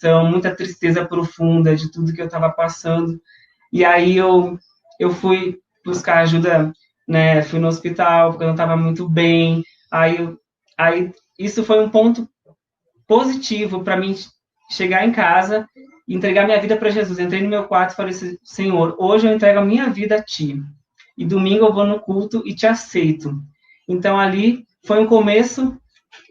Então, muita tristeza profunda de tudo que eu estava passando. E aí eu fui buscar ajuda, né? Fui no hospital, porque eu não estava muito bem. Aí isso foi um ponto positivo para mim chegar em casa e entregar minha vida para Jesus. Entrei no meu quarto e falei assim, Senhor, hoje eu entrego a minha vida a Ti. E domingo eu vou no culto e Te aceito. Então ali foi um começo,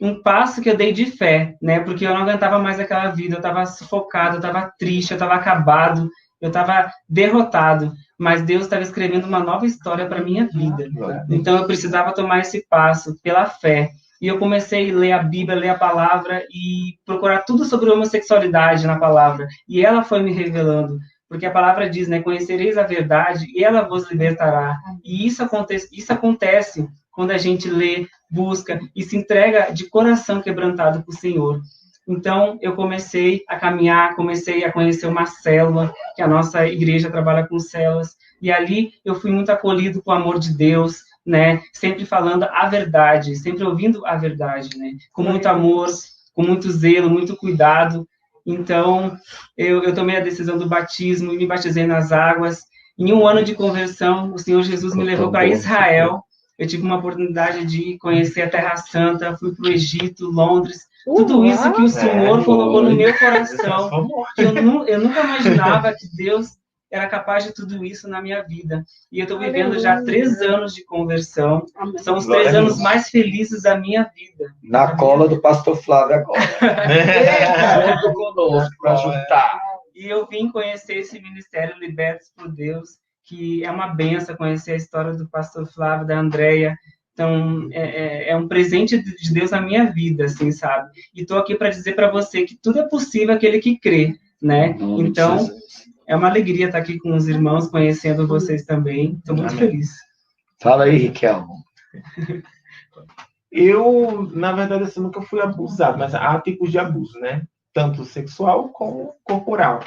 um passo que eu dei de fé, né? Porque eu não aguentava mais aquela vida, eu estava sufocado, eu estava triste, eu estava acabado, eu estava derrotado. Mas Deus estava escrevendo uma nova história para minha vida. Então eu precisava tomar esse passo pela fé. E eu comecei a ler a Bíblia, ler a palavra e procurar tudo sobre homossexualidade na palavra. E ela foi me revelando, porque a palavra diz, né, conhecereis a verdade e ela vos libertará. E isso acontece quando a gente lê, busca e se entrega de coração quebrantado para o Senhor. Então, eu comecei a caminhar, comecei a conhecer uma célula, que a nossa igreja trabalha com células, e ali eu fui muito acolhido com o amor de Deus, né? Sempre falando a verdade, sempre ouvindo a verdade, né? Com muito amor, com muito zelo, muito cuidado. Então, eu tomei a decisão do batismo e me batizei nas águas. Em um ano de conversão, o Senhor Jesus me levou para Israel. Eu tive uma oportunidade de conhecer a Terra Santa, fui para o Egito, Londres, tudo isso que o Senhor colocou no meu coração, que eu nunca imaginava que Deus era capaz de tudo isso na minha vida. E eu estou vivendo já 3 anos de conversão. São os 3 anos mais felizes da minha vida. Na cola do pastor Flávio agora. Junto conosco, para juntar. E eu vim conhecer esse ministério Libertos por Deus, que é uma benção conhecer a história do pastor Flávio, da Andréia. Então, é um presente de Deus na minha vida, assim, sabe? E estou aqui para dizer para você que tudo é possível aquele que crê, né? Então, é uma alegria estar aqui com os irmãos, conhecendo vocês também. Estou muito feliz. Fala aí, Riquelmo. Eu, na verdade, assim, nunca fui abusado, mas há tipos de abuso, né? Tanto sexual como corporal.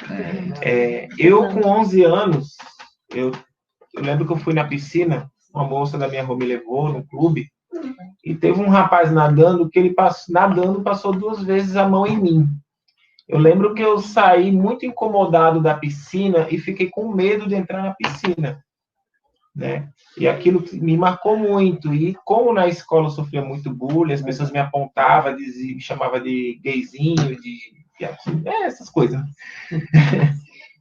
Eu, com 11 anos, eu lembro que eu fui na piscina, uma moça da minha rua me levou no clube, e teve um rapaz nadando, que ele passou 2 vezes a mão em mim. Eu lembro que eu saí muito incomodado da piscina e fiquei com medo de entrar na piscina, né? E aquilo me marcou muito. E como na escola eu sofria muito bullying, as pessoas me apontavam, me chamavam de gayzinho, essas coisas.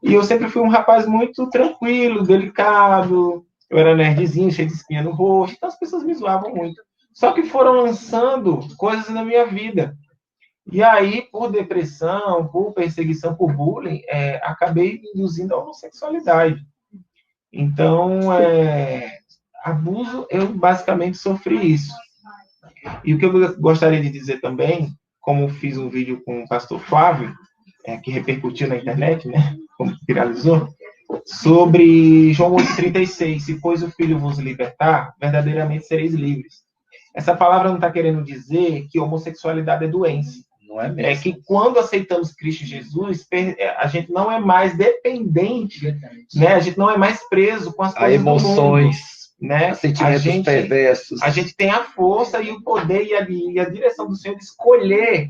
E eu sempre fui um rapaz muito tranquilo, delicado. Eu era nerdzinho, cheio de espinha no rosto. Então as pessoas me zoavam muito. Só que foram lançando coisas na minha vida. E aí, por depressão, por perseguição, por bullying, acabei induzindo a homossexualidade. Então, abuso, eu basicamente sofri isso. E o que eu gostaria de dizer também, como fiz um vídeo com o pastor Flávio, que repercutiu na internet, né, como viralizou, sobre João 8,36, se pois o Filho vos libertar, verdadeiramente sereis livres. Essa palavra não está querendo dizer que homossexualidade é doença. Não é mesmo. É que quando aceitamos Cristo Jesus, a gente não é mais dependente, né? A gente não é mais preso com as coisas emoções, do mundo, né? sentimentos perversos. A gente tem a força e o poder e a direção do Senhor de escolher.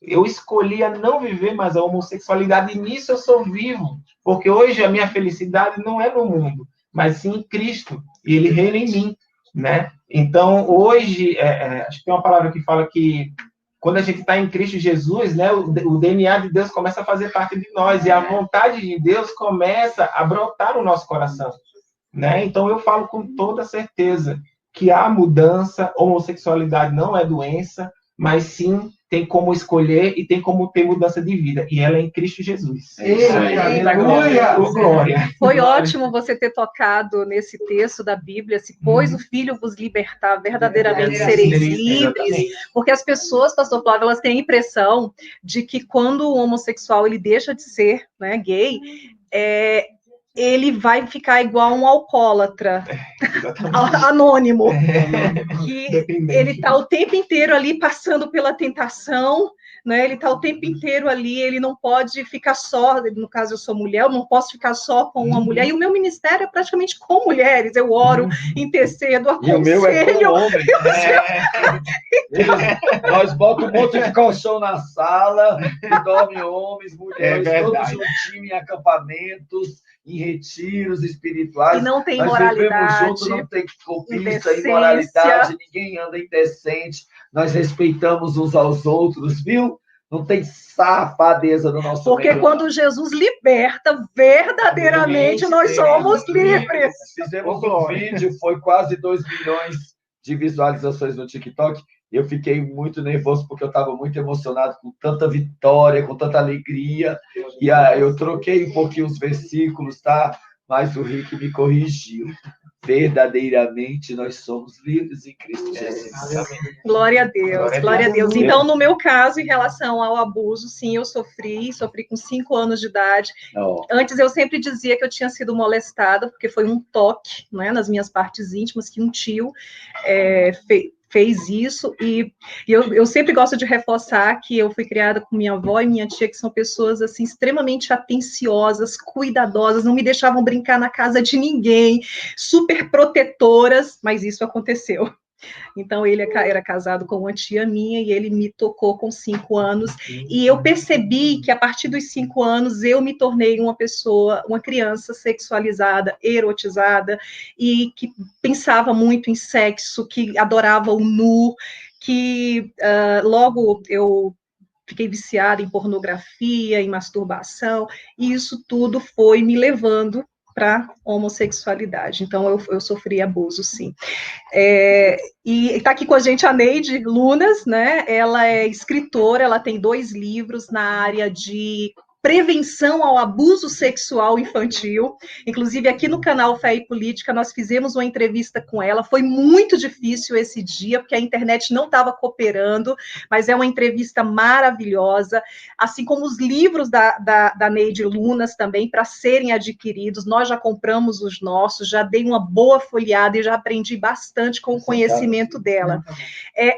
Eu escolhi a não viver mais a homossexualidade e nisso eu sou vivo, porque hoje a minha felicidade não é no mundo, mas sim em Cristo, e Ele reina em mim, né? Então, hoje, acho que tem uma palavra que fala que quando a gente está em Cristo Jesus, né, o DNA de Deus começa a fazer parte de nós e a vontade de Deus começa a brotar no nosso coração, né? Então eu falo com toda certeza que há mudança, homossexualidade não é doença, mas sim tem como escolher e tem como ter mudança de vida. E ela é em Cristo Jesus. Glória! Foi ótimo você ter tocado nesse texto da Bíblia, se pois o Filho vos libertar, verdadeiramente sereis livres. Porque as pessoas, pastor Flávio, elas têm a impressão de que quando o homossexual ele deixa de ser, né, gay, ele vai ficar igual um alcoólatra, anônimo, que ele está o tempo inteiro ali passando pela tentação, né? Ele está o tempo inteiro ali, ele não pode ficar só, no caso eu sou mulher, eu não posso ficar só com uma mulher, e o meu ministério é praticamente com mulheres, eu oro, intercedo, aconselho. E o meu é com homem. Nós botamos um monte de colchão na sala, e dorme homens, mulheres, todos juntinhos em acampamentos, em retiros espirituais. E não tem nós moralidade. Vivemos junto, não tem cobiça, imoralidade, ninguém anda indecente. Nós respeitamos uns aos outros, viu? Não tem safadeza no nosso Porque meio. Quando Jesus liberta, verdadeiramente nós somos livres. Fizemos um vídeo, foi quase 2 milhões de visualizações no TikTok. Eu fiquei muito nervoso porque eu estava muito emocionado com tanta vitória, com tanta alegria. E aí eu troquei um pouquinho os versículos, tá? Mas o Rick me corrigiu. Verdadeiramente nós somos livres em Cristo Jesus. Glória a Deus, glória a Deus. Então, no meu caso, em relação ao abuso, sim, eu sofri com 5 anos de idade. Antes eu sempre dizia que eu tinha sido molestada, porque foi um toque, né, nas minhas partes íntimas, que um tio fez isso, e eu sempre gosto de reforçar que eu fui criada com minha avó e minha tia, que são pessoas, assim, extremamente atenciosas, cuidadosas, não me deixavam brincar na casa de ninguém, super protetoras, mas isso aconteceu. Então, ele era casado com uma tia minha e ele me tocou com 5 anos. E eu percebi que, a partir dos 5 anos, eu me tornei uma pessoa, uma criança sexualizada, erotizada, e que pensava muito em sexo, que adorava o nu, que logo eu fiquei viciada em pornografia, em masturbação, e isso tudo foi me levando para homossexualidade. Então, eu sofri abuso, sim. E está aqui com a gente a Neide Lunas, né? Ela é escritora, ela tem 2 livros na área de prevenção ao abuso sexual infantil. Inclusive, aqui no canal Fé e Política, nós fizemos uma entrevista com ela. Foi muito difícil esse dia, porque a internet não estava cooperando, mas é uma entrevista maravilhosa, assim como os livros da Neide Lunas também, para serem adquiridos. Nós já compramos os nossos, já dei uma boa folheada e já aprendi bastante com o conhecimento dela.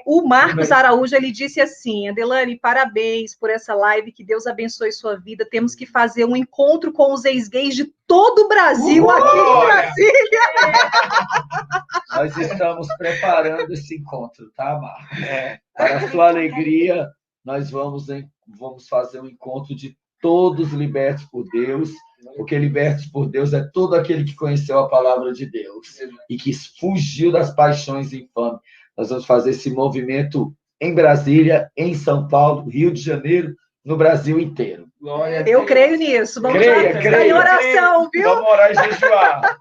O Marcos Araújo, ele disse assim: Adelane, parabéns por essa live, que Deus abençoe sua vida. Temos que fazer um encontro com os ex-gays de todo o Brasil, aqui em Brasília. Nós estamos preparando esse encontro, tá, Marcos? Para a sua alegria, nós vamos fazer um encontro de todos libertos por Deus, porque libertos por Deus é todo aquele que conheceu a palavra de Deus e que fugiu das paixões infames. Nós vamos fazer esse movimento em Brasília, em São Paulo, Rio de Janeiro, no Brasil inteiro. Eu creio nisso. Vamos creia em oração, viu? Vamos orar e jejuar.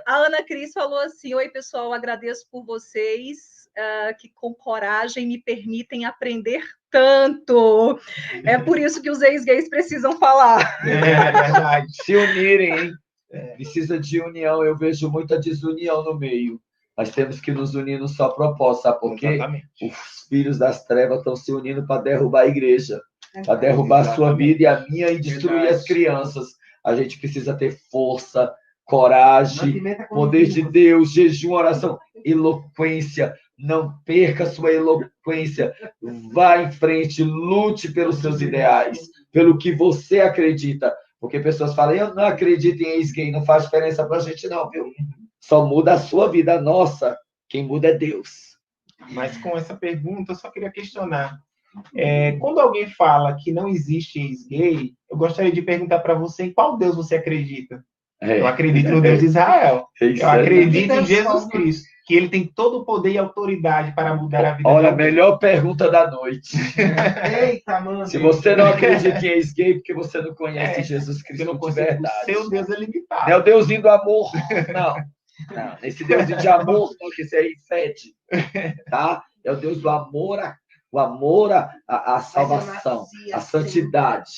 A Ana Cris falou assim: oi, pessoal, agradeço por vocês que com coragem me permitem aprender tanto. É por isso que os ex-gays precisam falar. É verdade. Se unirem, hein? Precisa de união. Eu vejo muita desunião no meio. Nós temos que nos unir no só propósito, sabe por quê? Exatamente. Os filhos das trevas estão se unindo para derrubar a igreja, para derrubar a sua vida e a minha e destruir as crianças. A gente precisa ter força, coragem, poder de Deus, jejum, oração, eloquência. Não perca sua eloquência. Vá em frente, lute pelos seus ideais, pelo que você acredita. Porque pessoas falam: eu não acredito em ex-gay, não faz diferença para a gente não, viu? Só muda a sua vida, a nossa. Quem muda é Deus. Mas com essa pergunta, eu só queria questionar. Quando alguém fala que não existe ex-gay, eu gostaria de perguntar para você: em qual Deus você acredita? Eu acredito no Deus de Israel. Eu acredito em Jesus Cristo, que ele tem todo o poder e autoridade para mudar a vida. Olha, a melhor pergunta da noite. Eita, mano. Se você não acredita em ex-gay, porque você não conhece Jesus Cristo não de verdade. O seu Deus é limitado. Não é o Deusinho do amor, não. Não, esse Deus de amor, não, que esse aí fede, tá? É o Deus do amor, o amor à salvação, à santidade.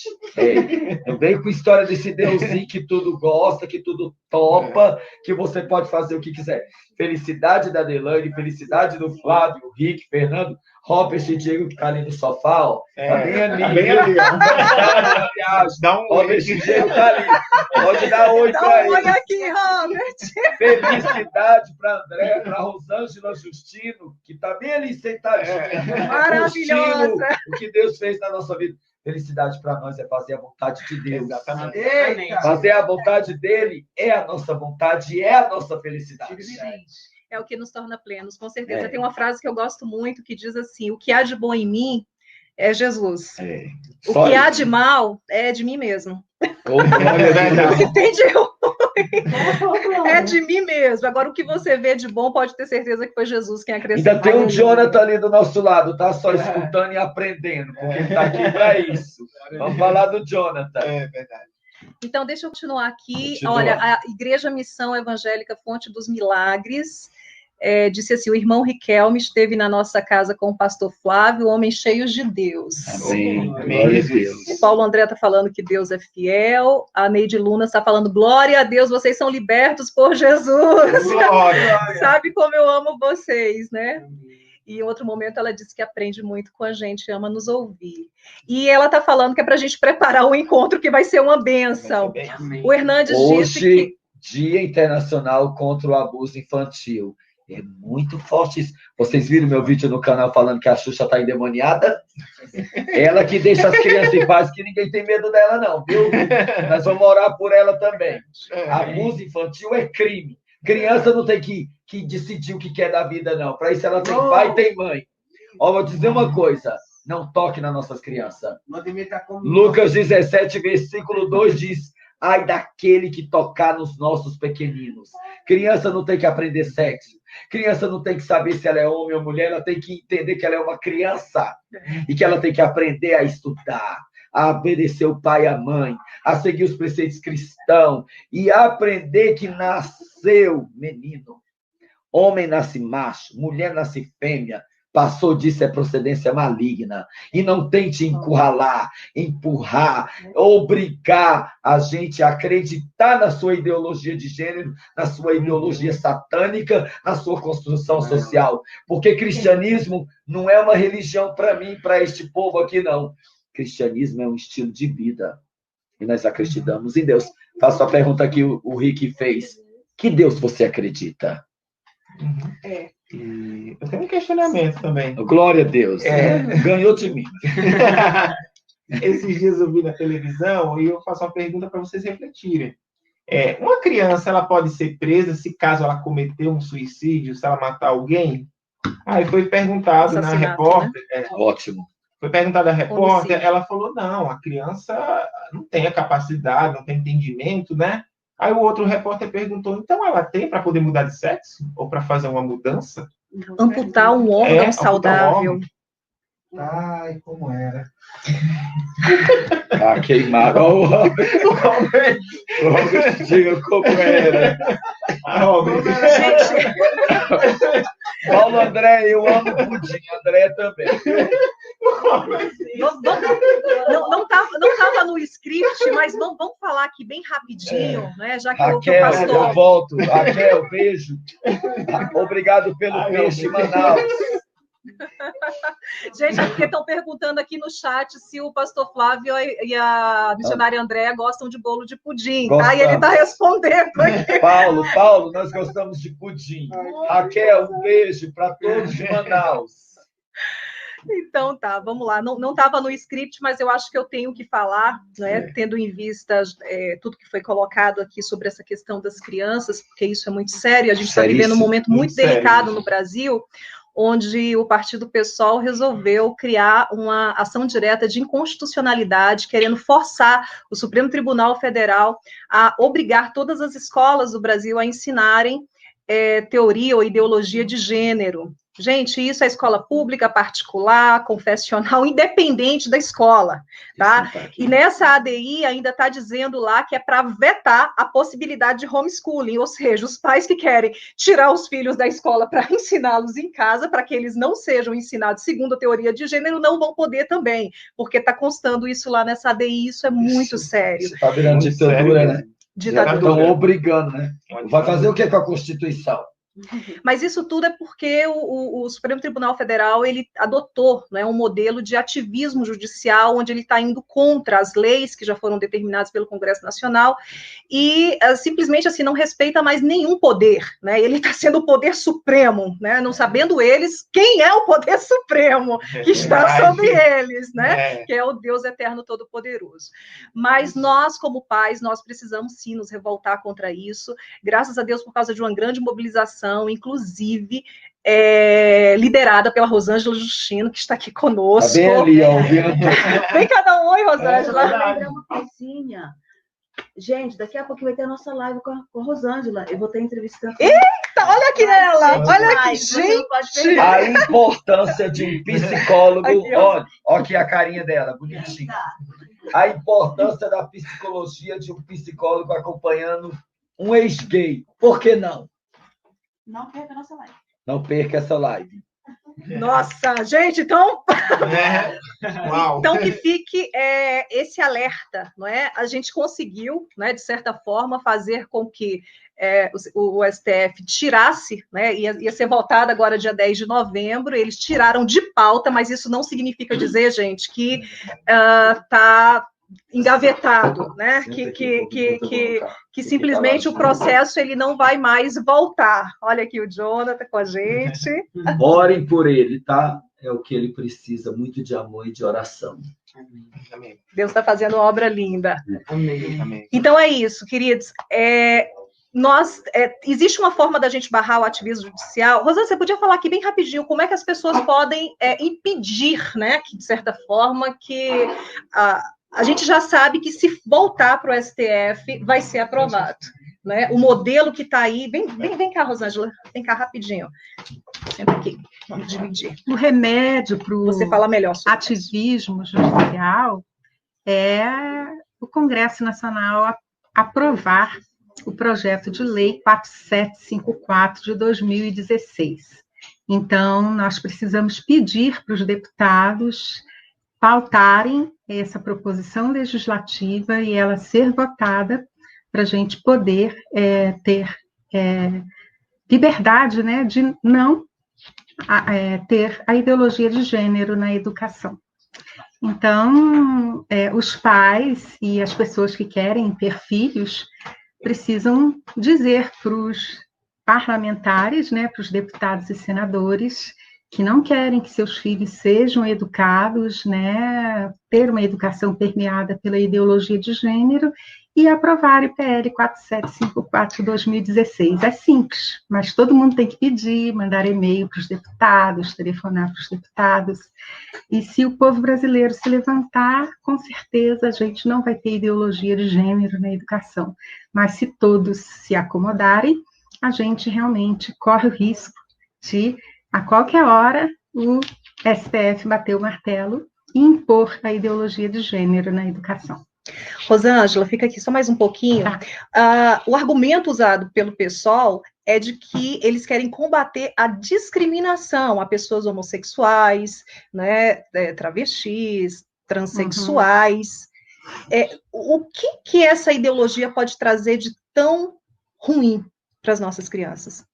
Não vem com história desse Deusinho que tudo gosta, que tudo topa, que você pode fazer o que quiser. Felicidade da Adelane, felicidade do Flávio, Rick, Fernando, Robert e Diego, que tá ali no sofá, ó. Tá bem ali. Tá bem ali, ó. Dá um Robert e Diego tá ali. Pode dar oi Dá pra um oi ele. aqui, Robert. Felicidade para André, para Rosângela Justino, que tá bem ali sentadinha. Maravilhosa. Curtindo o que Deus fez na nossa vida. Felicidade para nós é fazer a vontade de Deus. Exatamente. Eita. Fazer a vontade dele é a nossa vontade, é a nossa felicidade. É o que nos torna plenos, com certeza. Tem uma frase que eu gosto muito que diz assim: o que há de bom em mim é Jesus. O que há de mal é de mim mesmo. O que tem de ruim é de mim mesmo. Agora, o que você vê de bom, pode ter certeza que foi Jesus quem acrescentou. Ainda tem um Jonathan ali do nosso lado, tá? Só escutando e aprendendo, porque ele tá aqui para isso. Vamos falar do Jonathan. É verdade. Então, deixa eu continuar aqui. Continua. Olha, a Igreja Missão Evangélica Fonte dos Milagres disse assim: o irmão Riquelme esteve na nossa casa com o pastor Flávio, homem cheios de Deus. Amém. Glória a Deus. O Paulo André está falando que Deus é fiel. A Neide Luna está falando: glória a Deus, vocês são libertos por Jesus. Glória. Sabe como eu amo vocês, né? E em outro momento ela disse que aprende muito com a gente, ama nos ouvir. E ela está falando que é para a gente preparar o encontro, que vai ser uma bênção. O Hernandes disse que... Hoje, Dia Internacional contra o Abuso Infantil. É muito forte isso. Vocês viram meu vídeo no canal falando que a Xuxa está endemoniada? Ela que deixa as crianças em paz, que ninguém tem medo dela, não, viu? Nós vamos orar por ela também. Abuso infantil é crime. Criança não tem que decidir o que quer da vida, não. Para isso ela tem pai e tem mãe. Ó, vou dizer uma coisa. Não toque nas nossas crianças. Lucas 17, versículo 2 diz: ai daquele que tocar nos nossos pequeninos. Criança não tem que aprender sexo. Criança não tem que saber se ela é homem ou mulher. Ela tem que entender que ela é uma criança. E que ela tem que aprender a estudar, a obedecer o pai e a mãe, a seguir os preceitos cristãos e aprender que nasceu menino. Homem nasce macho, mulher nasce fêmea. Passou disso é procedência maligna. E não tente encurralar, empurrar, obrigar a gente a acreditar na sua ideologia de gênero, na sua ideologia satânica, na sua construção social. Porque cristianismo não é uma religião para mim, para este povo aqui, não. Cristianismo é um estilo de vida. E nós acreditamos em Deus. Faço a pergunta que o Rick fez. Que Deus você acredita? E eu tenho um questionamento também. Glória a Deus. Ganhou de mim. Esses dias eu vi na televisão e eu faço uma pergunta para vocês refletirem. Uma criança, ela pode ser presa se caso ela cometeu um suicídio, se ela matar alguém? Aí foi perguntado na repórter. Né? Ótimo. Foi perguntado à repórter, ela falou: não, a criança não tem a capacidade, não tem entendimento, né? Aí o outro repórter perguntou: então ela tem para poder mudar de sexo? Ou para fazer uma mudança? Amputar um órgão saudável. Ai, como era. Tá queimado. Diga como era. Paulo André, eu amo pudim. André também. Não tava no script, mas vamos falar aqui bem rapidinho, né? Já que Raquel, o pastor... eu volto. Raquel, beijo. Obrigado pelo peixe, Manaus. Gente, é porque estão perguntando aqui no chat se o pastor Flávio e a missionária Andréa gostam de bolo de pudim. Gostamos. Aí ele está respondendo aqui. Paulo, nós gostamos de pudim. Raquel, um beijo para todos de Manaus. Então tá, vamos lá. Não estava no script, mas eu acho que eu tenho que falar, né, tendo em vista tudo que foi colocado aqui sobre essa questão das crianças, porque isso é muito sério. A gente está vivendo um momento muito delicado no Brasil, onde o Partido PSOL resolveu criar uma ação direta de inconstitucionalidade, querendo forçar o Supremo Tribunal Federal a obrigar todas as escolas do Brasil a ensinarem teoria ou ideologia de gênero. Gente, isso é escola pública, particular, confessional, independente da escola, tá? E nessa ADI ainda está dizendo lá que é para vetar a possibilidade de homeschooling, ou seja, os pais que querem tirar os filhos da escola para ensiná-los em casa, para que eles não sejam ensinados segundo a teoria de gênero, não vão poder também, porque está constando isso lá nessa ADI, isso é muito sério. Isso está virando ditadura, né? Ditadura. Estão obrigando, né? Vai fazer o que com a Constituição? Mas isso tudo é porque o Supremo Tribunal Federal, ele adotou, né, um modelo de ativismo judicial, onde ele está indo contra as leis que já foram determinadas pelo Congresso Nacional, e simplesmente assim, não respeita mais nenhum poder, né? Ele está sendo o poder supremo, né? Não sabendo eles quem é o poder supremo que está sobre eles, né? Que é o Deus eterno todo-poderoso. Mas nós, como pais, nós precisamos sim nos revoltar contra isso. Graças a Deus, por causa de uma grande mobilização, inclusive liderada pela Rosângela Justino, que está aqui conosco. Tá bem ali, ó, ouvindo. Vem cada um, oi, Rosângela. Lembrar uma coisinha. Gente, daqui a pouco vai ter a nossa live com a Rosângela. Eu vou estar entrevistando. Eita, olha aqui nela! Olha aqui, gente! A importância de um psicólogo. Aqui, olha aqui a carinha dela, bonitinha. A importância da psicologia de um psicólogo acompanhando um ex-gay. Por que não? Não perca a nossa live. Não perca essa live. Nossa, gente, então... Uau. Então, que fique esse alerta, não é? A gente conseguiu, né, de certa forma, fazer com que o STF tirasse, né, ia ser votado agora dia 10 de novembro, eles tiraram de pauta, mas isso não significa dizer, gente, que está engavetado, né? Que simplesmente o processo ele não vai mais voltar. Olha aqui o Jonathan com a gente. Orem por ele, tá? É o que ele precisa, muito de amor e de oração. Amém. Deus está fazendo obra linda. Amém. Amém. Então é isso, queridos. Existe uma forma da gente barrar o ativismo judicial. Rosana, você podia falar aqui bem rapidinho como é que as pessoas podem impedir, né, que, de certa forma, que a gente já sabe que se voltar para o STF vai ser aprovado, né? O modelo que está aí... Vem cá, Rosângela, vem cá rapidinho. Senta aqui, vamos dividir. O remédio para o Você fala melhor ativismo judicial é o Congresso Nacional aprovar o projeto de lei 4754 de 2016. Então, nós precisamos pedir para os deputados pautarem essa proposição legislativa e ela ser votada para a gente poder ter liberdade, né, de não ter a ideologia de gênero na educação. Então, os pais e as pessoas que querem ter filhos precisam dizer para os parlamentares, né, para os deputados e senadores, que não querem que seus filhos sejam educados, né, ter uma educação permeada pela ideologia de gênero e aprovar o PL 4754 de 2016. É simples, mas todo mundo tem que pedir, mandar e-mail para os deputados, telefonar para os deputados. E se o povo brasileiro se levantar, com certeza a gente não vai ter ideologia de gênero na educação. Mas se todos se acomodarem, a gente realmente corre o risco de, a qualquer hora, o STF bater o martelo e impor a ideologia de gênero na educação. Rosângela, fica aqui só mais um pouquinho. Tá. O argumento usado pelo PSOL é de que eles querem combater a discriminação a pessoas homossexuais, né, travestis, transexuais. O que essa ideologia pode trazer de tão ruim para as nossas crianças?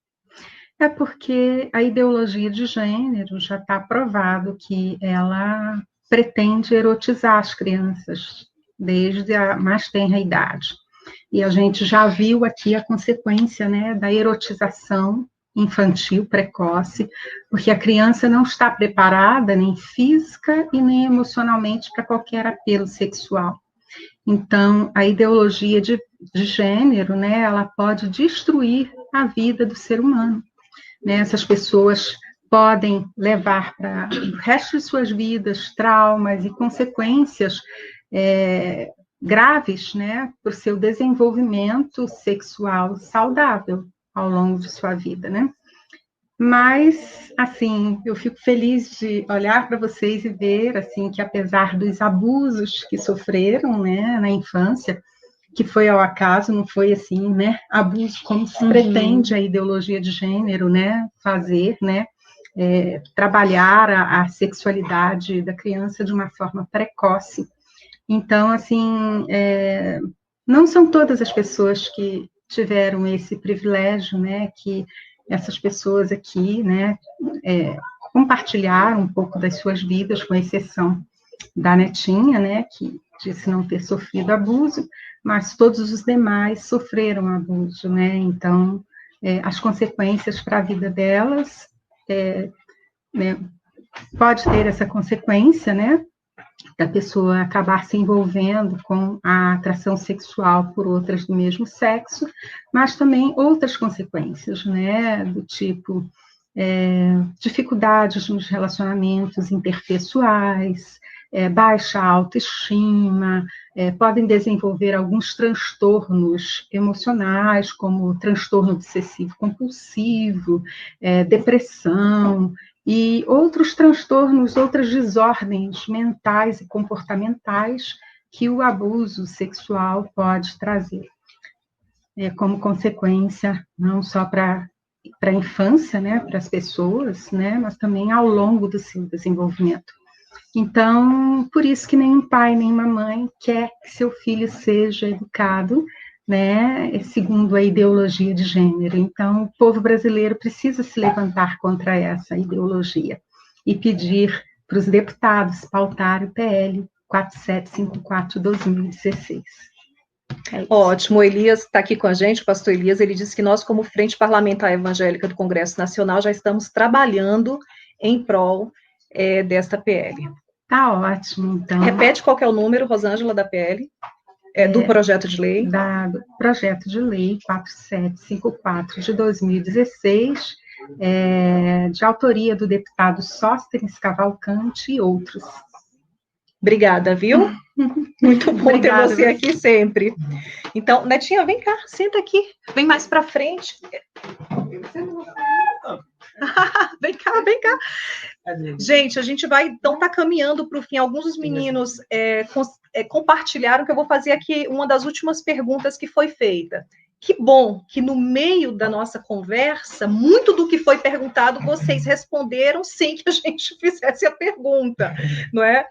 É porque a ideologia de gênero já está provado que ela pretende erotizar as crianças desde a mais tenra idade. E a gente já viu aqui a consequência, né, da erotização infantil precoce, porque a criança não está preparada nem física e nem emocionalmente para qualquer apelo sexual. Então, a ideologia de gênero, né, ela pode destruir a vida do ser humano. Né? Essas pessoas podem levar para o resto de suas vidas traumas e consequências graves, né, para o seu desenvolvimento sexual saudável ao longo de sua vida, né? Mas, assim, eu fico feliz de olhar para vocês e ver, assim, que apesar dos abusos que sofreram, né, na infância, que foi ao acaso, não foi assim, né, abuso como se pretende a ideologia de gênero, né, fazer, né, trabalhar a sexualidade da criança de uma forma precoce. Então, assim, não são todas as pessoas que tiveram esse privilégio, né, que essas pessoas aqui, né, compartilharam um pouco das suas vidas, com exceção da netinha, né, que disse não ter sofrido abuso, mas todos os demais sofreram abuso, né, então as consequências para a vida delas, né, pode ter essa consequência, né, da pessoa acabar se envolvendo com a atração sexual por outras do mesmo sexo, mas também outras consequências, né, do tipo dificuldades nos relacionamentos interpessoais, baixa autoestima, podem desenvolver alguns transtornos emocionais, como transtorno obsessivo-compulsivo, depressão, e outros transtornos, outras desordens mentais e comportamentais que o abuso sexual pode trazer, como consequência, não só para a infância, né, para as pessoas, né, mas também ao longo do seu desenvolvimento. Então, por isso que nenhum pai, nenhuma mãe quer que seu filho seja educado, né, segundo a ideologia de gênero. Então, o povo brasileiro precisa se levantar contra essa ideologia e pedir para os deputados pautar o PL 4754/2016. Ótimo, o Elias está aqui com a gente, o pastor Elias, ele disse que nós, como Frente Parlamentar Evangélica do Congresso Nacional, já estamos trabalhando em prol desta PL. Tá ótimo, então. Repete qual que é o número, Rosângela, da PL? Do projeto de lei? Do projeto de lei 4754/2016, de autoria do deputado Sóstenes Cavalcante e outros. Obrigada, viu? Muito bom Obrigada, ter você aqui sempre. Então, Netinha, vem cá, senta aqui, vem mais para frente. Vem cá, vem cá. Gente, a gente vai, então, tá caminhando para o fim. Alguns dos meninos compartilharam que eu vou fazer aqui uma das últimas perguntas que foi feita. Que bom que no meio da nossa conversa, muito do que foi perguntado, vocês responderam sem que a gente fizesse a pergunta, não é?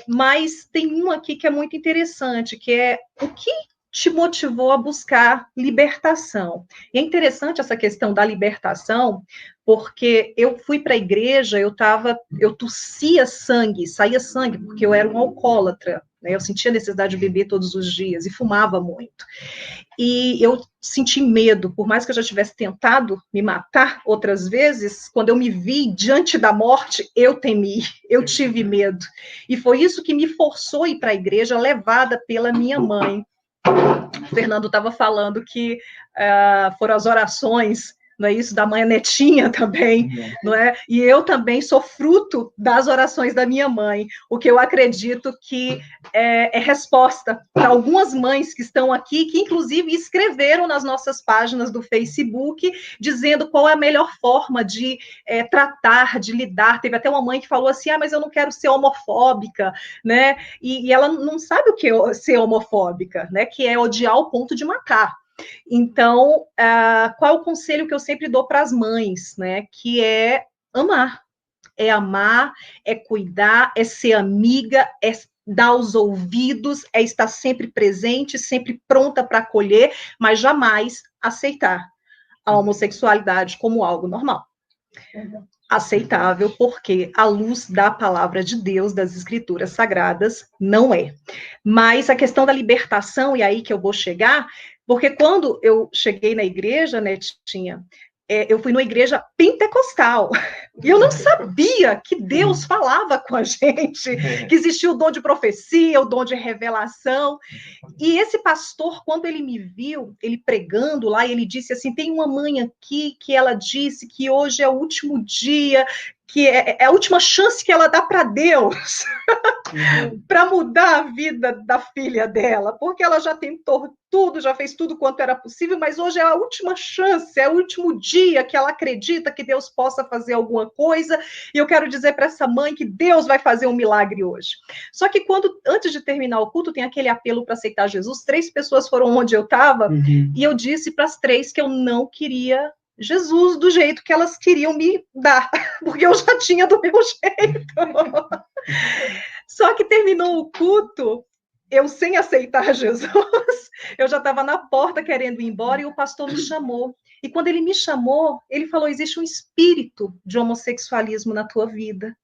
Mas tem uma aqui que é muito interessante, que é o que te motivou a buscar libertação? E é interessante essa questão da libertação, porque eu fui para a igreja, eu tossia sangue, saía sangue, porque eu era um alcoólatra, né? Eu sentia necessidade de beber todos os dias e fumava muito. E eu senti medo, por mais que eu já tivesse tentado me matar outras vezes, quando eu me vi diante da morte, eu temi, eu tive medo. E foi isso que me forçou a ir para a igreja, levada pela minha mãe. O Fernando estava falando que foram as orações, não é isso, da mãe Netinha também, não é? E eu também sou fruto das orações da minha mãe, o que eu acredito que é resposta para algumas mães que estão aqui, que inclusive escreveram nas nossas páginas do Facebook, dizendo qual é a melhor forma de tratar, de lidar. Teve até uma mãe que falou assim, mas eu não quero ser homofóbica, né? E ela não sabe o que é ser homofóbica, né? Que é odiar ao ponto de matar. Então, qual é o conselho que eu sempre dou para as mães, né? Que é amar. É amar, é cuidar, é ser amiga, é dar os ouvidos, é estar sempre presente, sempre pronta para acolher, mas jamais aceitar a homossexualidade como algo normal. Aceitável, porque à luz da palavra de Deus, das escrituras sagradas, não é. Mas a questão da libertação, e aí que eu vou chegar, porque quando eu cheguei na igreja, Netinha, eu fui numa igreja pentecostal, e eu não sabia que Deus falava com a gente, que existia o dom de profecia, o dom de revelação, e esse pastor, quando ele me viu, ele pregando lá, ele disse assim, tem uma mãe aqui que ela disse que hoje é o último dia, que é a última chance que ela dá para Deus para mudar a vida da filha dela, porque ela já tentou tudo, já fez tudo quanto era possível, mas hoje é a última chance, é o último dia que ela acredita que Deus possa fazer alguma coisa, e eu quero dizer para essa mãe que Deus vai fazer um milagre hoje. Só que antes de terminar o culto, tem aquele apelo para aceitar Jesus, 3 pessoas foram onde eu estava, e eu disse para as 3 que eu não queria Jesus do jeito que elas queriam me dar, porque eu já tinha do meu jeito. Só que terminou o culto, eu sem aceitar Jesus, Eu já estava na porta querendo ir embora e o pastor me chamou. E quando ele me chamou, ele falou: existe um espírito de homossexualismo na tua vida.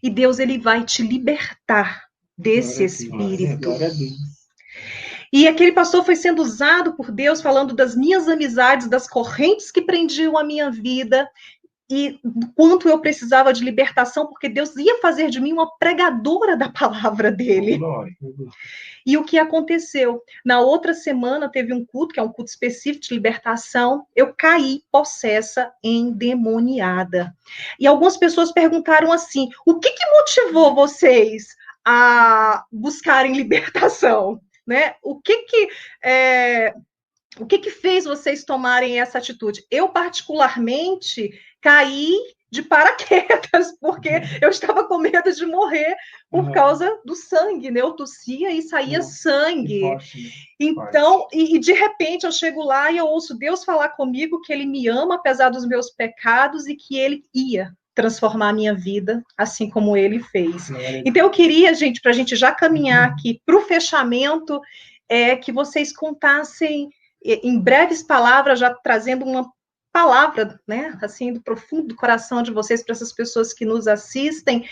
E Deus, ele vai te libertar desse espírito. Glória a Deus. E aquele pastor foi sendo usado por Deus, falando das minhas amizades, das correntes que prendiam a minha vida, e do quanto eu precisava de libertação, porque Deus ia fazer de mim uma pregadora da palavra dele. E o que aconteceu? Na outra semana teve um culto, que é um culto específico de libertação, eu caí possessa, endemoniada. E algumas pessoas perguntaram assim: o que motivou vocês a buscarem libertação? Né? O que fez vocês tomarem essa atitude? Eu, particularmente, caí de paraquedas, porque eu estava com medo de morrer por causa do sangue, né? Eu tossia e saía sangue. Forte, então, e de repente eu chego lá e eu ouço Deus falar comigo que Ele me ama, apesar dos meus pecados, e que Ele ia transformar a minha vida, assim como Ele fez. Então, eu queria, gente, para a gente já caminhar aqui para o fechamento, que vocês contassem, em breves palavras, já trazendo uma palavra, né, assim, do profundo do coração de vocês, para essas pessoas que nos assistem,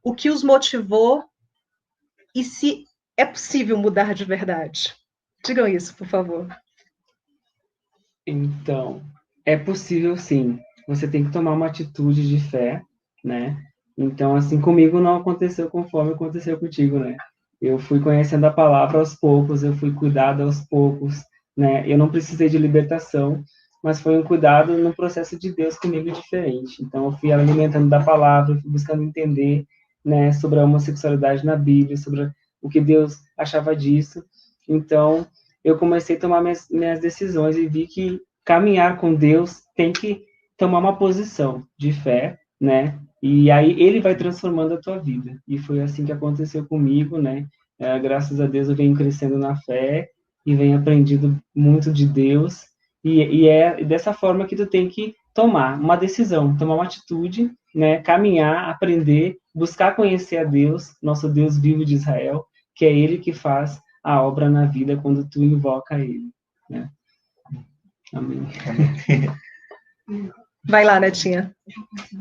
o que os motivou e se é possível mudar de verdade. Digam isso, por favor. Então, é possível sim. Você tem que tomar uma atitude de fé, né? Então, assim, comigo não aconteceu conforme aconteceu contigo, né? Eu fui conhecendo a palavra aos poucos, eu fui cuidado aos poucos, né? Eu não precisei de libertação, mas foi um cuidado no processo de Deus comigo diferente. Então, eu fui alimentando da palavra, fui buscando entender, né, sobre a homossexualidade na Bíblia, sobre o que Deus achava disso. Então, eu comecei a tomar minhas decisões e vi que caminhar com Deus tem que tomar uma posição de fé, né? E aí ele vai transformando a tua vida. E foi assim que aconteceu comigo, né? Graças a Deus eu venho crescendo na fé e venho aprendendo muito de Deus. E é dessa forma que tu tem que tomar uma decisão, tomar uma atitude, né? Caminhar, aprender, buscar conhecer a Deus, nosso Deus vivo de Israel, que é Ele que faz a obra na vida quando tu invoca Ele, né? Amém. Vai lá, Netinha.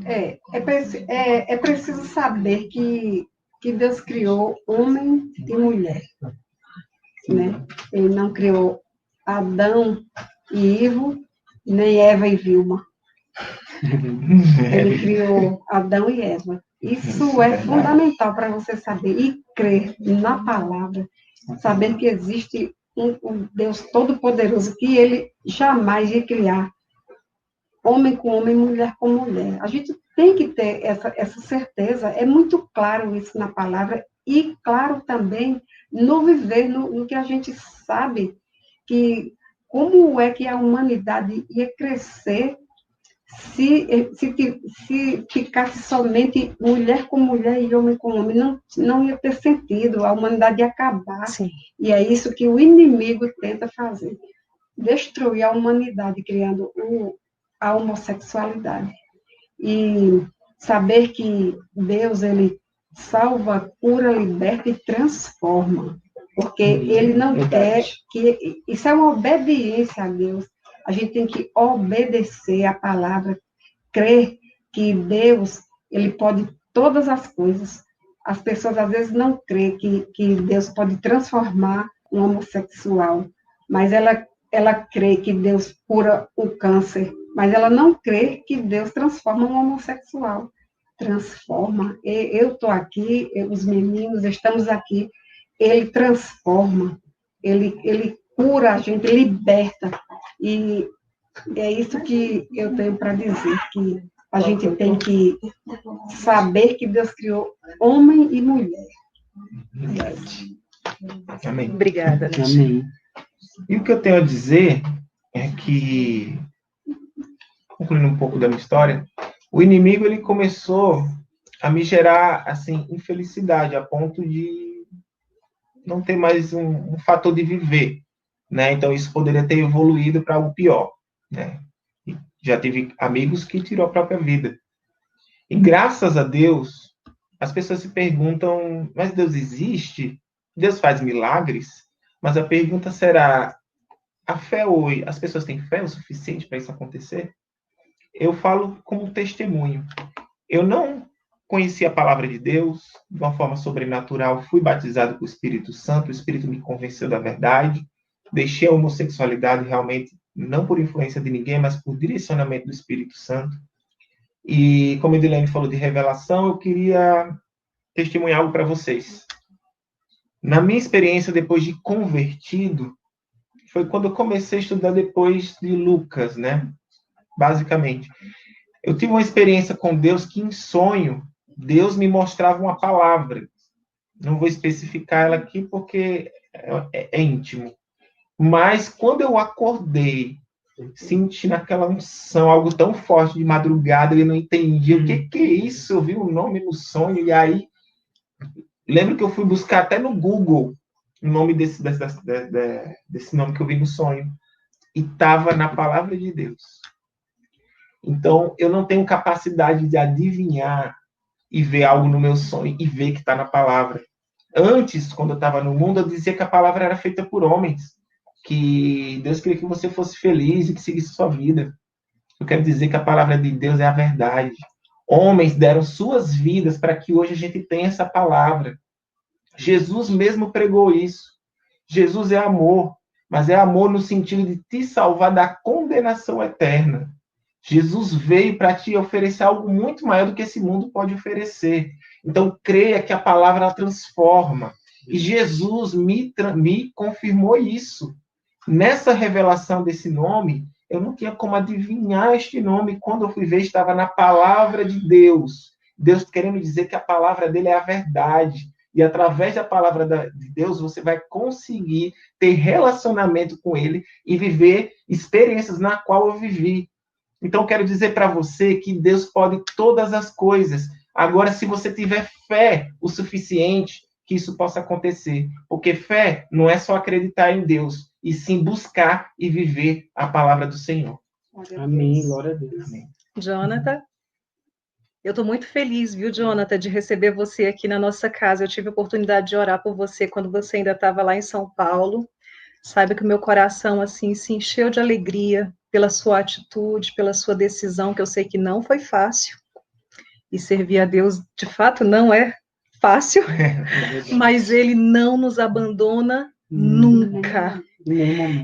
É preciso saber que Deus criou homem e mulher, né? Ele não criou Adão e Ivo, nem Eva e Vilma. Ele criou Adão e Eva. Isso é fundamental para você saber e crer na palavra, saber que existe um Deus todo-poderoso, que Ele jamais ia criar homem com homem, mulher com mulher. A gente tem que ter essa certeza. É muito claro isso na palavra e claro também no viver, no que a gente sabe, que como é que a humanidade ia crescer se ficasse somente mulher com mulher e homem com homem. Não ia ter sentido, a humanidade ia acabar. Sim. E é isso que o inimigo tenta fazer. Destruir a humanidade, criando a homossexualidade. E saber que Deus, Ele salva, cura, liberta e transforma. Porque Ele não quer que... Isso é uma obediência a Deus. A gente tem que obedecer a palavra, crer que Deus, Ele pode todas as coisas. As pessoas, às vezes, não creem que Deus pode transformar um homossexual, mas ela crê que Deus cura o câncer, mas ela não crê que Deus transforma um homossexual. Transforma. Eu estou aqui, os meninos estamos aqui, Ele transforma, Ele cura a gente, liberta. E é isso que eu tenho para dizer, que a gente tem que saber que Deus criou homem e mulher. Verdade. Amém. Obrigada, Netinha. Amém. E o que eu tenho a dizer é que, concluindo um pouco da minha história, o inimigo ele começou a me gerar assim infelicidade a ponto de não ter mais um fator de viver, né? Então isso poderia ter evoluído para algo pior, né? E já tive amigos que tirou a própria vida. E graças a Deus, as pessoas se perguntam: mas Deus existe? Deus faz milagres? Mas a pergunta será, a fé hoje, as pessoas têm fé o suficiente para isso acontecer? Eu falo como testemunho. Eu não conheci a palavra de Deus de uma forma sobrenatural, fui batizado com o Espírito Santo, o Espírito me convenceu da verdade, deixei a homossexualidade realmente, não por influência de ninguém, mas por direcionamento do Espírito Santo. E como a Edilene falou de revelação, eu queria testemunhar algo para vocês. Na minha experiência, depois de convertido, foi quando eu comecei a estudar depois de Lucas, né? Basicamente. Eu tive uma experiência com Deus que, em sonho, Deus me mostrava uma palavra. Não vou especificar ela aqui porque é íntimo. Mas quando eu acordei, senti naquela unção algo tão forte de madrugada, eu não entendia o que é isso. Eu vi o nome no sonho e aí lembro que eu fui buscar até no Google o nome desse nome que eu vi no sonho e estava na palavra de Deus. Então eu não tenho capacidade de adivinhar e ver algo no meu sonho e ver que está na palavra. Antes, quando eu estava no mundo, eu dizia que a palavra era feita por homens, que Deus queria que você fosse feliz e que seguisse sua vida. Eu quero dizer que a palavra de Deus é a verdade. Homens deram suas vidas para que hoje a gente tenha essa palavra. Jesus mesmo pregou isso. Jesus é amor, mas é amor no sentido de te salvar da condenação eterna. Jesus veio para te oferecer algo muito maior do que esse mundo pode oferecer. Então, creia que a palavra transforma. E Jesus me confirmou isso. Nessa revelação desse nome, eu não tinha como adivinhar este nome. Quando eu fui ver, estava na palavra de Deus. Deus querendo dizer que a palavra dele é a verdade. E através da palavra de Deus, você vai conseguir ter relacionamento com ele e viver experiências na qual eu vivi. Então, quero dizer para você que Deus pode todas as coisas. Agora, se você tiver fé o suficiente, que isso possa acontecer. Porque fé não é só acreditar em Deus, e sim buscar e viver a palavra do Senhor. Amém, glória a Deus. Amém. Jonathan, eu estou muito feliz, viu, Jonathan, de receber você aqui na nossa casa. Eu tive a oportunidade de orar por você quando você ainda estava lá em São Paulo. Saiba que o meu coração, assim, se encheu de alegria pela sua atitude, pela sua decisão, que eu sei que não foi fácil. E servir a Deus, de fato, não é fácil, mas Ele não nos abandona nunca.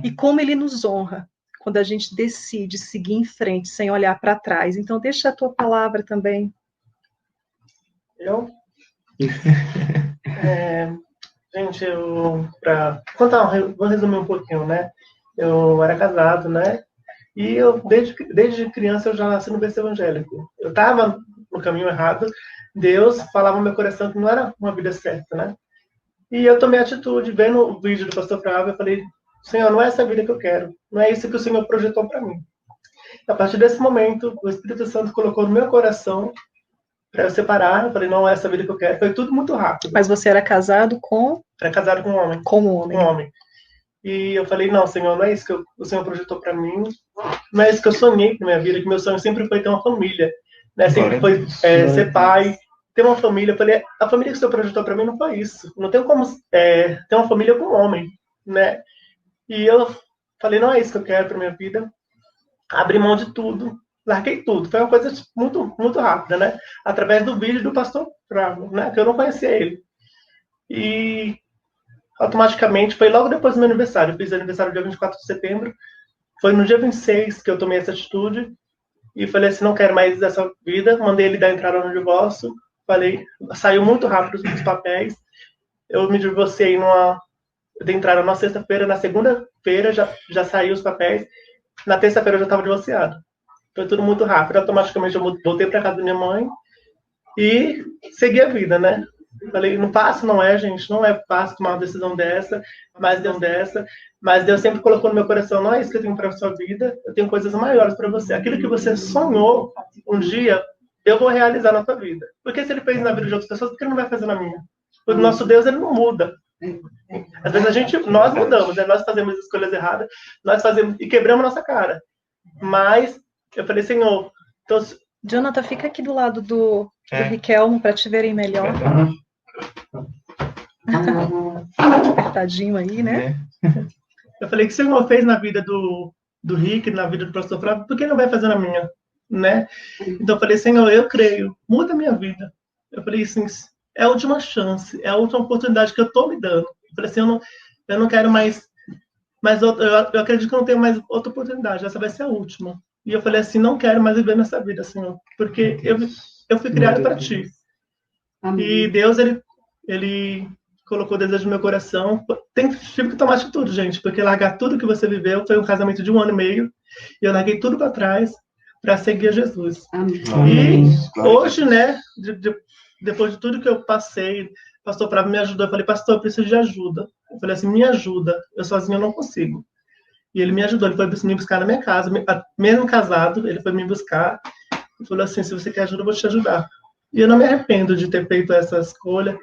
E como Ele nos honra quando a gente decide seguir em frente, sem olhar para trás. Então, deixa a tua palavra também. Eu? Gente, vou resumir um pouquinho, né? Eu era casado, né? E eu, desde criança, eu já nasci no berço evangélico. Eu estava no caminho errado, Deus falava no meu coração que não era uma vida certa, né? E eu tomei atitude, vendo o vídeo do pastor Flávio, eu falei, Senhor, não é essa vida que eu quero, não é isso que o Senhor projetou para mim. A partir desse momento, o Espírito Santo colocou no meu coração para eu separar, eu falei, não é essa vida que eu quero, foi tudo muito rápido. Mas você era casado com? Era casado com um homem. Como homem. Um homem. E eu falei, não, Senhor, não é isso que o Senhor projetou para mim, não é isso que eu sonhei na minha vida, que meu sonho sempre foi ter uma família, né? Sempre foi ser pai, ter uma família. Eu falei, a família que o Senhor projetou para mim não foi isso. Não tem como ter uma família com um homem, né? E eu falei, não é isso que eu quero para minha vida. Abri mão de tudo, larguei tudo. Foi uma coisa muito, muito rápida, né? Através do vídeo do pastor Bravo, né? Que eu não conhecia ele. E automaticamente, foi logo depois do meu aniversário. Eu fiz aniversário dia 24 de setembro. Foi no dia 26 que eu tomei essa atitude. E falei assim, não quero mais essa vida. Mandei ele dar entrada no divórcio. Falei, saiu muito rápido os papéis. Eu me divorciei eu dei entrada na sexta-feira. Na segunda-feira já saiu os papéis. Na terça-feira eu já estava divorciado. Foi tudo muito rápido. Automaticamente eu voltei para casa da minha mãe. E segui a vida, né? Falei, não fácil, não é, gente, não é fácil tomar uma decisão dessa, mas Deus sempre colocou no meu coração, não é isso que eu tenho para a sua vida, eu tenho coisas maiores para você. Aquilo que você sonhou um dia, eu vou realizar na tua vida. Porque se ele fez na vida de outras pessoas, por que ele não vai fazer na minha? O nosso Deus, ele não muda. Às vezes nós mudamos, né? Nós fazemos escolhas erradas, nós fazemos e quebramos nossa cara. Mas eu falei, Senhor, então... Jonathan, fica aqui do lado do Riquelmo para te verem melhor. Apertadinho aí, né? Eu falei que o Senhor fez na vida do Rick, na vida do pastor Flávio, por que não vai fazer na minha, né? Então eu falei, Senhor, eu creio, muda a minha vida. Eu falei assim, é a última chance, é a última oportunidade que eu estou me dando. Eu falei assim, eu não quero mais outra, eu acredito que eu não tenho mais outra oportunidade, essa vai ser a última. E eu falei assim, não quero mais viver nessa vida, Senhor, porque eu fui criado para Ti. Amém. E Deus, ele colocou o desejo no meu coração. Tive que tomar atitude, gente, porque largar tudo que você viveu, foi um casamento de 1 ano e meio, e eu larguei tudo para trás para seguir a Jesus. Amém. E hoje, né, depois de tudo que eu passei, o pastor Flávio me ajudou. Eu falei, pastor, eu preciso de ajuda. Eu falei assim, me ajuda, eu sozinho não consigo. E ele me ajudou, ele foi me buscar na minha casa, mesmo casado, ele foi me buscar e falou assim, se você quer ajuda, eu vou te ajudar. E eu não me arrependo de ter feito essa escolha,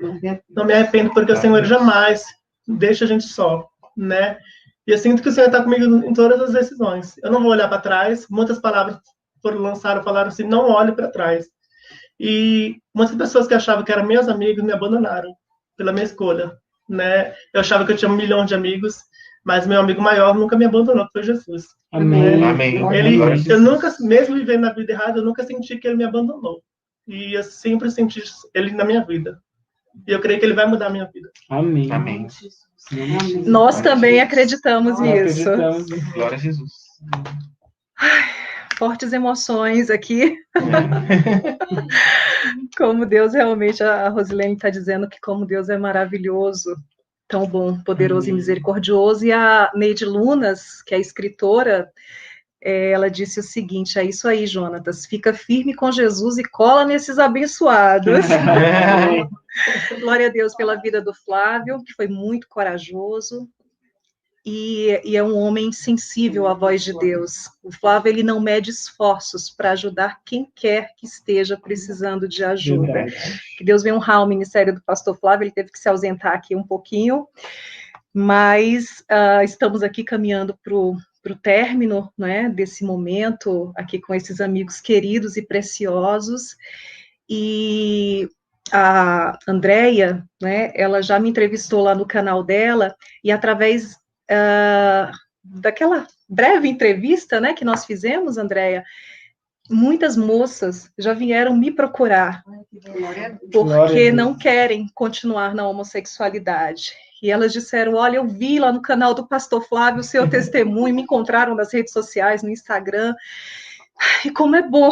não me arrependo porque o Senhor jamais deixa a gente só, né? E eu sinto que o Senhor está comigo em todas as decisões. Eu não vou olhar para trás, muitas palavras falaram assim, não olhe para trás. E muitas pessoas que achavam que eram meus amigos me abandonaram pela minha escolha, né? Eu achava que eu tinha 1 milhão de amigos, mas meu amigo maior nunca me abandonou, que foi Jesus. Amém. Amém. Eu nunca, mesmo vivendo na vida errada, eu nunca senti que ele me abandonou. E eu sempre senti ele na minha vida. E eu creio que ele vai mudar a minha vida. Amém. Amém. Nós também acreditamos nisso. Glória a Jesus. Ai, fortes emoções aqui. Como Deus realmente, a Rosilene está dizendo que como Deus é maravilhoso, tão bom, poderoso e misericordioso. E a Neide Lunas, que é escritora, ela disse o seguinte, é isso aí, Jonatas, fica firme com Jesus e cola nesses abençoados. Glória a Deus pela vida do Flávio, que foi muito corajoso, e é um homem sensível à voz de Deus. O Flávio, ele não mede esforços para ajudar quem quer que esteja precisando de ajuda. Que Deus venha honrar o ministério do pastor Flávio, ele teve que se ausentar aqui um pouquinho, mas estamos aqui caminhando para o término, né, desse momento, aqui com esses amigos queridos e preciosos, e a Andréia, né, ela já me entrevistou lá no canal dela, e através daquela breve entrevista, né, que nós fizemos, Andréia, muitas moças já vieram me procurar, porque não querem continuar na homossexualidade. E elas disseram, olha, eu vi lá no canal do pastor Flávio o seu testemunho, me encontraram nas redes sociais, no Instagram, e como é bom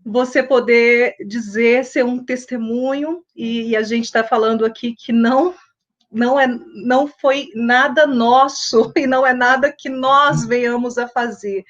você poder dizer, ser um testemunho, e a gente está falando aqui que não foi nada nosso, e não é nada que nós venhamos a fazer.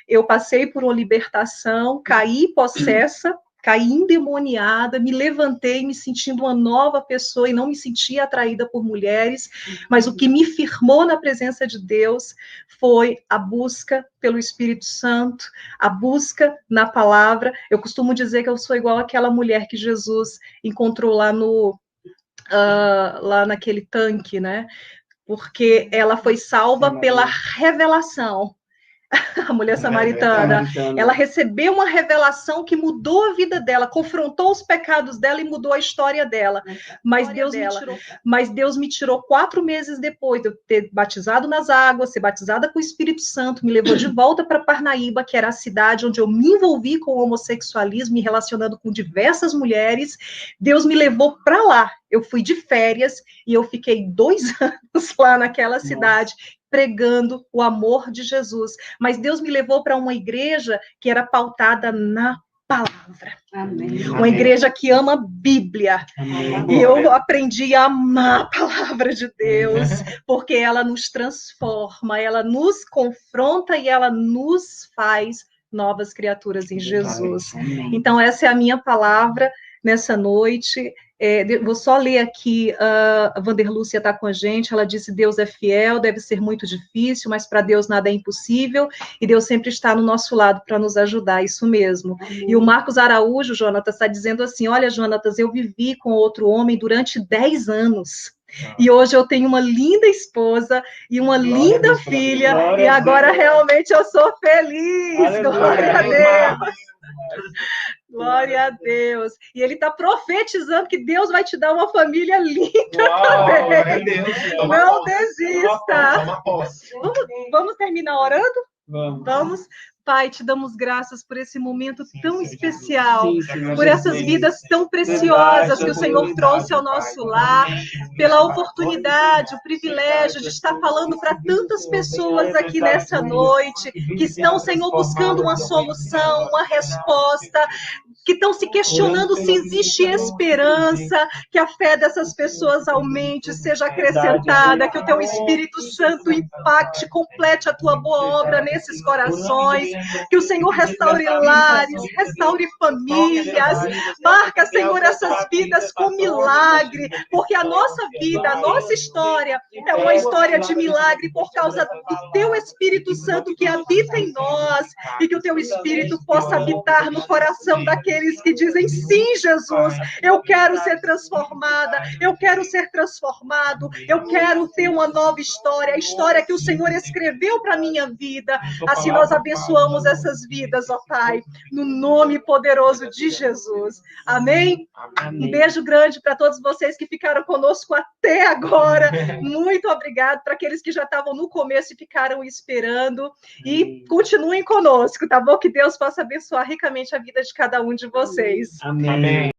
Eu passei por uma libertação, caí possessa, caí endemoniada, me levantei me sentindo uma nova pessoa e não me sentia atraída por mulheres, mas o que me firmou na presença de Deus foi a busca pelo Espírito Santo, a busca na palavra. Eu costumo dizer que eu sou igual àquela mulher que Jesus encontrou lá naquele tanque, né? Porque ela foi salva pela revelação. A mulher samaritana, ela recebeu uma revelação que mudou a vida dela, confrontou os pecados dela e mudou a história dela. Mas Deus me tirou 4 meses depois de eu ter batizado nas águas, ser batizada com o Espírito Santo, me levou de volta para Parnaíba, que era a cidade onde eu me envolvi com o homossexualismo, me relacionando com diversas mulheres. Deus me levou para lá. Eu fui de férias e eu fiquei 2 anos lá naquela cidade, pregando o amor de Jesus. Mas Deus me levou para uma igreja que era pautada na palavra. Amém. Uma igreja que ama a Bíblia. Amém. E eu aprendi a amar a palavra de Deus, porque ela nos transforma, ela nos confronta e ela nos faz novas criaturas em Jesus. Amém. Então, essa é a minha palavra nessa noite. Vou só ler aqui, a Vanderlúcia está com a gente, ela disse, Deus é fiel, deve ser muito difícil, mas para Deus nada é impossível, e Deus sempre está no nosso lado para nos ajudar, isso mesmo. Amém. E o Marcos Araújo, Jonatas, está dizendo assim, olha, Jonatas, eu vivi com outro homem durante 10 anos, e hoje eu tenho uma linda esposa e uma linda filha, e agora realmente eu sou feliz, glória a Deus. Glória a Deus. E ele está profetizando que Deus vai te dar uma família linda Uau, glória a também. Deus. Não desista. Toma posse. Vamos terminar orando? Vamos. Vamos. Pai, te damos graças por esse momento tão Senhor especial, Jesus. Sim, por essas vidas tão preciosas que o Senhor trouxe ao nosso lar, pela oportunidade, o privilégio de estar falando para tantas pessoas aqui nessa noite, que estão, Senhor, buscando uma solução, uma resposta, que estão se questionando se existe esperança, que a fé dessas pessoas aumente, seja acrescentada, que o teu Espírito Santo impacte, complete a tua boa obra nesses corações, que o Senhor restaure lares, restaure famílias, marca, Senhor, essas vidas com milagre, porque a nossa vida, a nossa história é uma história de milagre por causa do teu Espírito Santo que habita em nós, e que o teu Espírito possa habitar no coração daqueles que dizem: sim, Jesus, eu quero ser transformada, eu quero ser transformado, eu quero ter uma nova história, a história que o Senhor escreveu para a minha vida. Assim nós abençoamos essas vidas, ó Pai, no nome poderoso de Jesus. Amém? Um beijo grande para todos vocês que ficaram conosco até agora. Muito obrigado para aqueles que já estavam no começo e ficaram esperando. E continuem conosco, tá bom? Que Deus possa abençoar ricamente a vida de cada um de vocês. Amém.